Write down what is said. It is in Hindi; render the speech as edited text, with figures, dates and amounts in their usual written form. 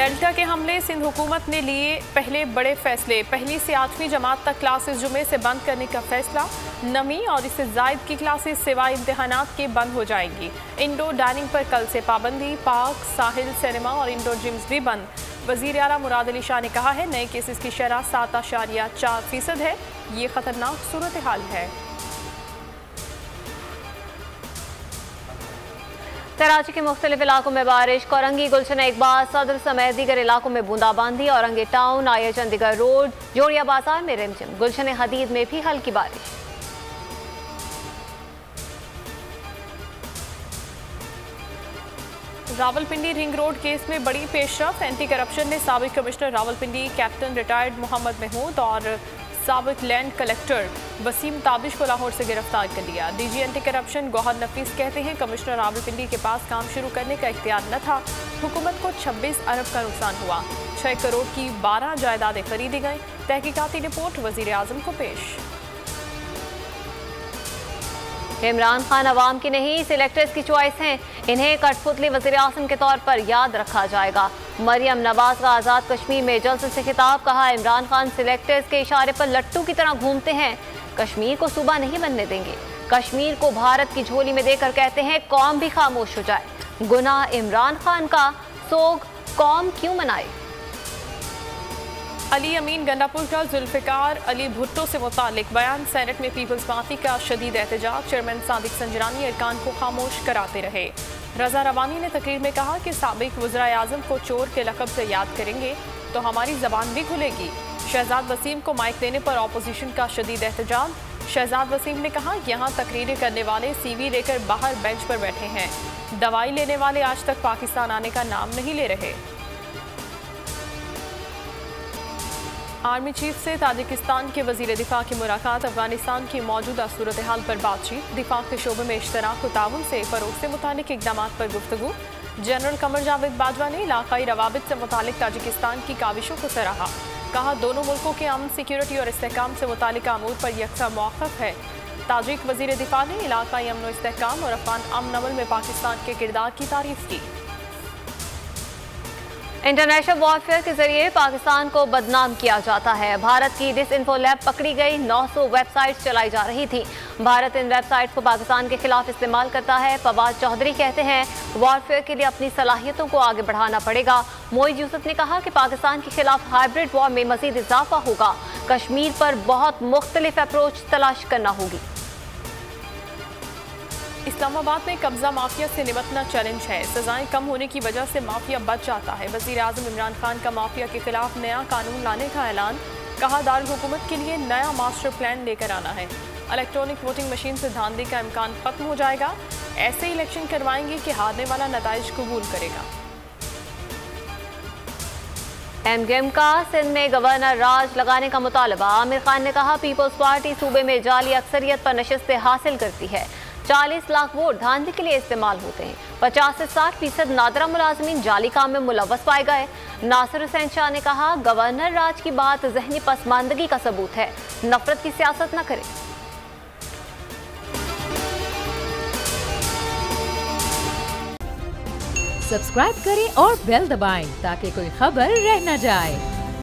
डेल्टा के हमले, सिंध हुकूमत ने लिए पहले बड़े फैसले। पहली से 8वीं जमात तक क्लासेस जुमे से बंद करने का फैसला। नमी और इससे जायद की क्लासेस सिवाय इम्तिहानात के बंद हो जाएंगी। इंडोर डाइनिंग पर कल से पाबंदी। पार्क, साहिल, सिनेमा और इंडोर जिम्स भी बंद। वज़ीर आला मुराद अली शाह ने कहा है, नए केसेस की शरह 7.4% है। ये खतरनाक सूरत हाल है। कराची के मुख्तलिफ इलाकों में बारिश। कोरंगी, गुलशन इकबाल, सदर समेत दीगर इलाकों में बूंदाबांदी। औरंगे टाउन, आया चंडीगढ़ रोड, जोड़िया बाजार में रिमझिम। गुलशन हदीद में भी हल्की बारिश। रावलपिंडी रिंग रोड केस में बड़ी पेशरफ। एंटी करप्शन ने साबिक commissioner Rawalpindi captain retired Mohammad Mahmood और साबिक लैंड कलेक्टर वसीम ताबिश को लाहौर से गिरफ्तार कर लिया। डीजी एंटी करप्शन गौहर नफीस कहते हैं, कमिश्नर रावलपिंडी के पास काम शुरू करने का इख्तियार न था। हुकूमत को 26 अरब का नुकसान हुआ। 6 करोड़ की 12 जायदादें खरीदी गईं। तहकीकाती रिपोर्ट वजीर आजम को पेश। इमरान खान अवाम की नहीं, सिलेक्टर्स की चॉइस हैं। इन्हें कठपुतली वज़ीर आज़म के तौर पर याद रखा जाएगा। मरियम नवाज का आज़ाद कश्मीर में जलसे से खिताब। कहा, इमरान खान सिलेक्टर्स के इशारे पर लट्टू की तरह घूमते हैं। कश्मीर को सूबा नहीं बनने देंगे। कश्मीर को भारत की झोली में देकर कहते हैं कौम भी खामोश हो जाए। गुनाह इमरान खान का, सोग कौम क्यों मनाए। अली अमीन गंडापुर का जुल्फिकार अली भुट्टो से मुतालिक बयान। सेनेट में पीपल्स पार्टी का शदीद एहतजाज। चेयरमैन सादिक संजरानी अरकान को खामोश कराते रहे। रजा रवानी ने तकरीर में कहा कि साबिक वज़ीर आज़म को चोर के लक़ब से याद करेंगे तो हमारी ज़बान भी खुलेगी। शहजाद वसीम को माइक देने पर अपोजिशन का शदीद एहतजाज। शहजाद वसीम ने कहा, यहाँ तकरीरें करने वाले CV लेकर बाहर बेंच पर बैठे हैं। दवाई लेने वाले आज तक पाकिस्तान आने का नाम नहीं ले रहे। आर्मी चीफ से ताजिकिस्तान के वज़ीर दिफा की मुलाकात। अफगानिस्तान की मौजूदा सूरत हाल पर बातचीत। दिफा के शोबे में इश्तराक व ताउन से फ़रोग़ से मुतालिक इक़दामात पर गुफ्तगू। जनरल कमर जावेद बाजवा ने इलाक़ाई रवाबित से मुतालिक ताजिकिस्तान की काविशों को सराहा। कहा, दोनों मुल्कों के अमन, सिक्योरिटी और इस्तेहकाम से मुतालिक अमूर पर यकसा मौक़िफ़ है। ताजिक वज़ीर दिफा ने इलाक़ाई अमन व इस्तेहकाम और अफ़गान अमन अमल में पाकिस्तान के किरदार की तारीफ़ की। इंटरनेशनल वॉरफेयर के जरिए पाकिस्तान को बदनाम किया जाता है। भारत की डिसइंफो लैब पकड़ी गई। 900 वेबसाइट्स चलाई जा रही थी। भारत इन वेबसाइट्स को पाकिस्तान के खिलाफ इस्तेमाल करता है। फवाद चौधरी कहते हैं, वॉरफेयर के लिए अपनी सलाहियतों को आगे बढ़ाना पड़ेगा। मोइज यूसुफ ने कहा कि पाकिस्तान के खिलाफ हाइब्रिड वॉर में मजीद इजाफा होगा। कश्मीर पर बहुत मुख्तलिफ अप्रोच तलाश करना होगी। इस्लामाबाद में कब्जा माफिया से निपटना चैलेंज है। सजाएं कम होने की वजह से माफिया बच जाता है। वज़ीर आज़म इमरान खान का माफिया के खिलाफ नया कानून लाने का ऐलान। कहा, दारुल हुकूमत के लिए नया मास्टर प्लान लेकर आना है। इलेक्ट्रॉनिक वोटिंग मशीन से धांधली का इम्कान खत्म हो जाएगा। ऐसे इलेक्शन करवाएंगे कि हारने वाला नताइज कबूल करेगा। MDM का सिंध में गवर्नर राज लगाने का मुतालबा। आमिर खान ने कहा, पीपल्स पार्टी सूबे में जाली अक्सरियत पर नशिस्तें हासिल करती है। 40 लाख वोट धांधली के लिए इस्तेमाल होते हैं। 50 से 60% नादरा मुलाजमीन जाली काम में मुलव्वस पाए गए। नासिर हुसैन शाह ने कहा, गवर्नर राज की बात जहनी पसमानदगी का सबूत है। नफरत की सियासत न करें। सब्सक्राइब करें और बेल दबाएं ताकि कोई खबर रह न जाए।